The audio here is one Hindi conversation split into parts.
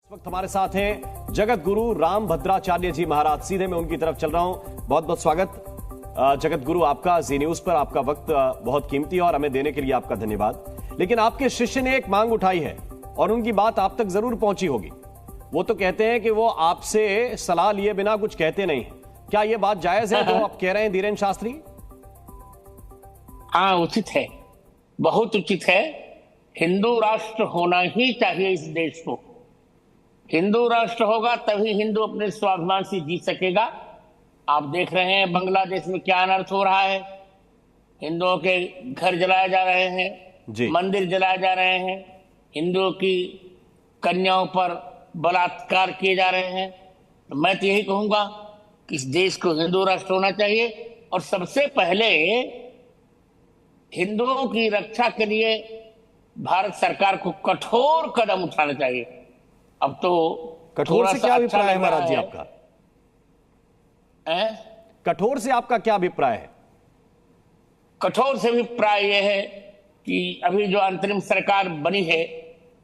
इस वक्त हमारे साथ हैं जगत गुरु राम भद्राचार्य जी महाराज। सीधे मैं उनकी तरफ चल रहा हूं। बहुत बहुत स्वागत जगत गुरु आपका जी न्यूज पर। आपका वक्त बहुत कीमती है और हमें देने के लिए आपका धन्यवाद। लेकिन आपके शिष्य ने एक मांग उठाई है और उनकी बात आप तक जरूर पहुंची होगी। वो तो कहते हैं कि वो आपसे सलाह लिए बिना कुछ कहते नहीं। क्या ये बात जायज है जो आप कह रहे हैं धीरेन्द्र शास्त्री? हाँ, उचित है, बहुत उचित है। हिंदू राष्ट्र होना ही चाहिए इस देश को। हिंदू राष्ट्र होगा तभी हिंदू अपने स्वाभिमान से जी सकेगा। आप देख रहे हैं बांग्लादेश में क्या अनर्थ हो रहा है। हिंदुओं के घर जलाए जा रहे हैं, मंदिर जलाए जा रहे हैं, हिंदुओं की कन्याओं पर बलात्कार किए जा रहे हैं। तो मैं तो यही कहूंगा कि इस देश को हिंदू राष्ट्र होना चाहिए और सबसे पहले हिंदुओं की रक्षा के लिए भारत सरकार को कठोर कदम उठाना चाहिए। अब तो कठोर से क्या अभिप्राय है महाराज जी आपका? कठोर से आपका क्या अभिप्राय है? कठोर से अभिप्राय यह है कि अभी जो अंतरिम सरकार बनी है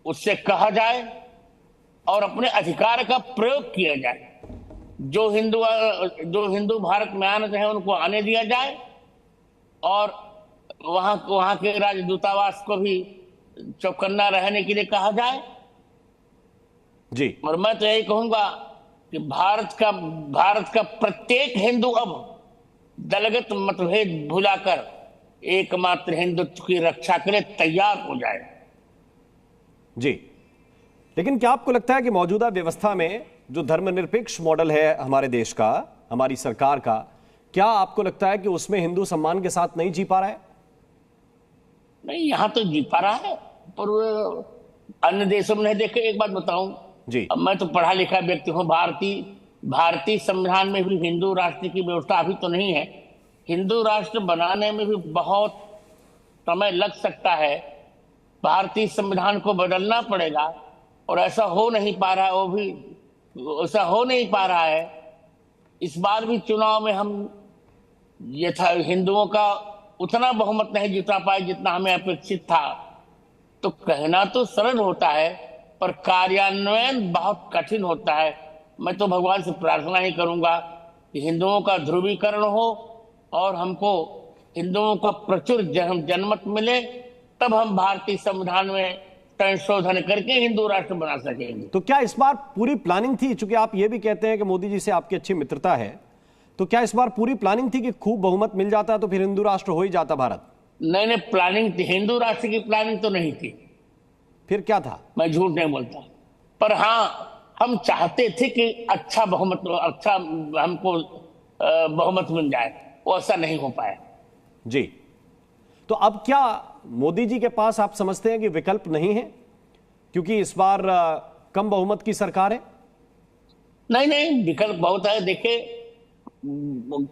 उससे कहा जाए और अपने अधिकार का प्रयोग किया जाए। जो हिंदू भारत में आना चाहे उनको आने दिया जाए और वहां के राजदूतावास को भी चौकन्ना रहने के लिए कहा जाए जी। और मैं तो यही कहूंगा कि भारत का प्रत्येक हिंदू अब दलगत मतभेद भुलाकर एकमात्र हिंदुत्व की रक्षा के लिए तैयार हो जाए। जी, लेकिन क्या आपको लगता है कि मौजूदा व्यवस्था में जो धर्मनिरपेक्ष मॉडल है हमारे देश का, हमारी सरकार का, क्या आपको लगता है कि उसमें हिंदू सम्मान के साथ नहीं जी पा रहा है? नहीं, यहां तो जी पा रहा है पर अन्य देशों में नहीं देखे। एक बात बताऊं जी, अब मैं तो पढ़ा लिखा व्यक्ति हूं। भारतीय संविधान में भी हिंदू राष्ट्र की व्यवस्था अभी तो नहीं है। हिंदू राष्ट्र बनाने में भी बहुत समय लग सकता है। भारतीय संविधान को बदलना पड़ेगा और ऐसा हो नहीं पा रहा है। वो भी ऐसा हो नहीं पा रहा है। इस बार भी चुनाव में हम हिंदुओं का उतना बहुमत नहीं जुटा पाए जितना हमें अपेक्षित था। तो कहना तो सरल होता है पर कार्यान्वयन बहुत कठिन होता है। मैं तो भगवान से प्रार्थना ही करूंगा कि हिंदुओं का ध्रुवीकरण हो और हमको हिंदुओं का प्रचुर जनमत मिले, तब हम भारतीय संविधान में संशोधन करके हिंदू राष्ट्र बना सकेंगे। तो क्या इस बार पूरी प्लानिंग थी, चूंकि आप ये भी कहते हैं कि मोदी जी से आपकी अच्छी मित्रता है, तो क्या इस बार पूरी प्लानिंग थी कि खूब बहुमत मिल जाता तो फिर हिंदू राष्ट्र हो ही जाता भारत? नहीं, प्लानिंग थी। हिंदू राष्ट्र की प्लानिंग तो नहीं थी। फिर क्या था? मैं झूठ नहीं बोलता, पर हाँ हम चाहते थे कि अच्छा हमको बहुमत मिल जाए। वो ऐसा नहीं हो पाया। जी, तो अब क्या मोदी जी के पास आप समझते हैं कि विकल्प नहीं है क्योंकि इस बार कम बहुमत की सरकार है? नहीं, विकल्प बहुत है। देखिए,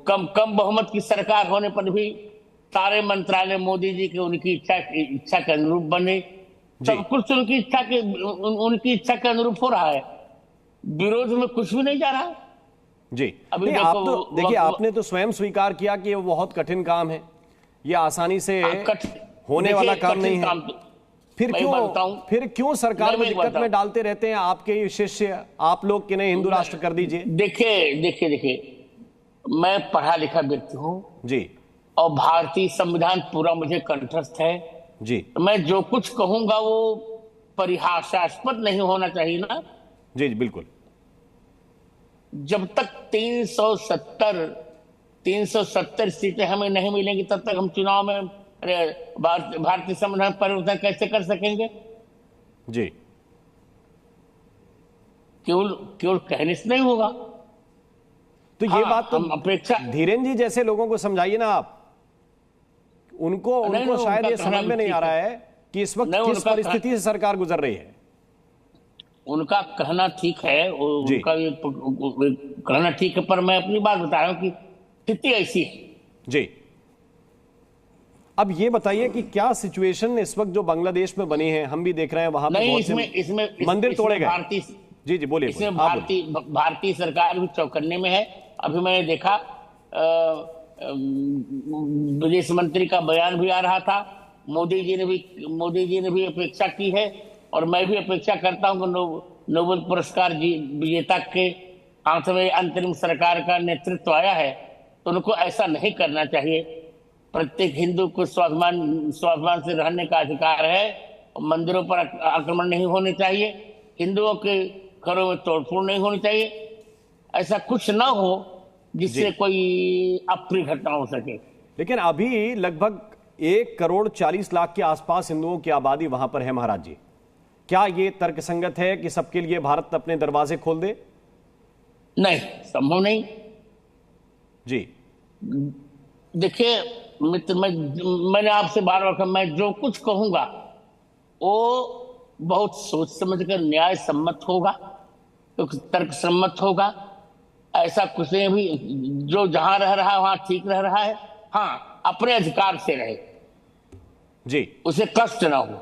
कम बहुमत की सरकार होने पर भी सारे मंत्रालय मोदी जी के उनकी इच्छा के अनुरूप बने। सब कुछ उनकी इच्छा के अनुरूप हो रहा है। विरोध में कुछ भी नहीं जा रहा। जी, अभी आप तो देखिए, आपने तो स्वयं स्वीकार किया कि ये बहुत कठिन काम है, ये आसानी से होने वाला काम नहीं है। फिर क्यों सरकार को दिक्कत में डालते रहते हैं आपके ये शिष्य? आप लोग कि नहीं हिंदू राष्ट्र कर दीजिए। देखिए, मैं पढ़ा लिखा व्यक्ति हूं जी और भारतीय संविधान पूरा मुझे कंठस्थ है जी। मैं जो कुछ कहूंगा वो परिहासास्पद नहीं होना चाहिए ना। जी, बिल्कुल। जब तक 370 सीटें हमें नहीं मिलेंगी तब तक हम चुनाव में भारतीय संविधान परिवर्तन कैसे कर सकेंगे? जी, केवल कहने से नहीं होगा। तो ये बात तो अपेक्षा धीरेन्द्र जी जैसे लोगों को समझाइए ना आप। उनको शायद ये समझ में नहीं आ रहा है कि इस वक्त किस परिस्थिति से सरकार गुजर रही है। उनका कहना ठीक है, उनका कहना ठीक है, पर मैं अपनी बात बता रहा हूं कि स्थिति ऐसी है। जी, अब ये बताइए कि क्या सिचुएशन इस वक्त जो बांग्लादेश में बनी है, हम भी देख रहे हैं वहां पे बहुत से मंदिर तोड़े गए। जी, बोलिए। इसमें भारतीय सरकार भी चौकन्ने में है। अभी मैंने देखा विदेश मंत्री का बयान भी आ रहा था। मोदी जी ने भी अपेक्षा की है और मैं भी अपेक्षा करता हूं कि नोबेल पुरस्कार विजेता के हाथ में अंतरिम सरकार का नेतृत्व आया है, तो उनको ऐसा नहीं करना चाहिए। प्रत्येक हिंदू को स्वाभिमान से रहने का अधिकार है। मंदिरों पर आक्रमण नहीं होने चाहिए, हिंदुओं के घरों में तोड़फोड़ नहीं होनी चाहिए, ऐसा कुछ ना हो जिससे कोई अप्रिय घटना हो सके। लेकिन अभी लगभग 1,40,00,000 के आसपास हिंदुओं की आबादी वहां पर है महाराज जी। क्या ये तर्कसंगत है कि सबके लिए भारत अपने दरवाजे खोल दे? नहीं, संभव नहीं जी। देखिए मित्र, मैंने आपसे बार बार कहा, मैं जो कुछ कहूंगा वो बहुत सोच समझ कर न्याय सम्मत होगा, तो तर्क सम्मत होगा। ऐसा कुछ नहीं, भी जो जहां रह रहा है वहां ठीक रह रहा है। हाँ, अपने अधिकार से रहे जी, उसे कष्ट ना हो।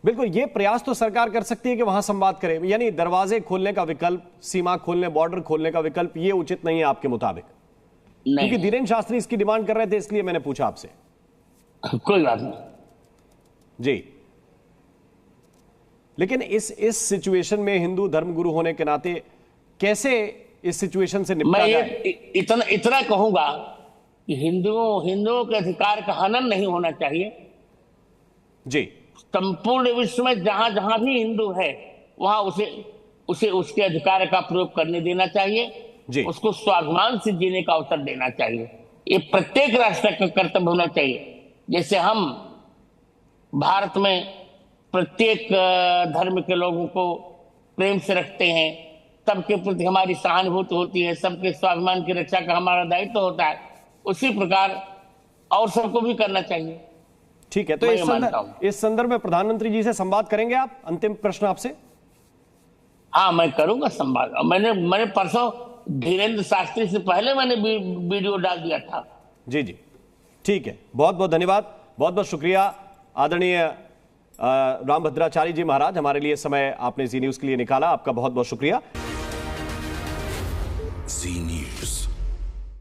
बिल्कुल, ये प्रयास तो सरकार कर सकती है कि वहां संवाद करे, यानी दरवाजे खोलने का विकल्प, सीमा खोलने, बॉर्डर खोलने का विकल्प, ये उचित नहीं है आपके मुताबिक? क्योंकि धीरेन्द्र शास्त्री इसकी डिमांड कर रहे थे, इसलिए मैंने पूछा आपसे। कोई बात नहीं जी। लेकिन इस सिचुएशन में हिंदू धर्मगुरु होने के नाते कैसे इस सिचुएशन से निपटा जाए? इतना कहूंगा कि हिंदुओं के अधिकार का हनन नहीं होना चाहिए जी। संपूर्ण विश्व में जहां जहां भी हिंदू है वहां उसे उसके अधिकार का प्रयोग करने देना चाहिए जी। उसको स्वाभिमान से जीने का अवसर देना चाहिए। ये प्रत्येक राष्ट्र का कर्तव्य होना चाहिए। जैसे हम भारत में प्रत्येक धर्म के लोगों को प्रेम से रखते हैं, सबके प्रति हमारी सहानुभूति होती है, सबके स्वाभिमान की रक्षा का हमारा दायित्व होता है, उसी प्रकार और सबको भी करना चाहिए। ठीक है, तो इस संदर्भ में प्रधानमंत्री जी से संवाद करेंगे आप? अंतिम प्रश्न आपसे। हाँ, मैं करूंगा संवाद। मैंने परसों धीरेन्द्र शास्त्री से पहले मैंने वीडियो डाल दिया था। जी जी, ठीक है, बहुत बहुत धन्यवाद, बहुत बहुत शुक्रिया आदरणीय रामभद्राचार्य जी महाराज, हमारे लिए समय आपने जी न्यूज के लिए निकाला, आपका बहुत बहुत शुक्रिया। जी न्यूज।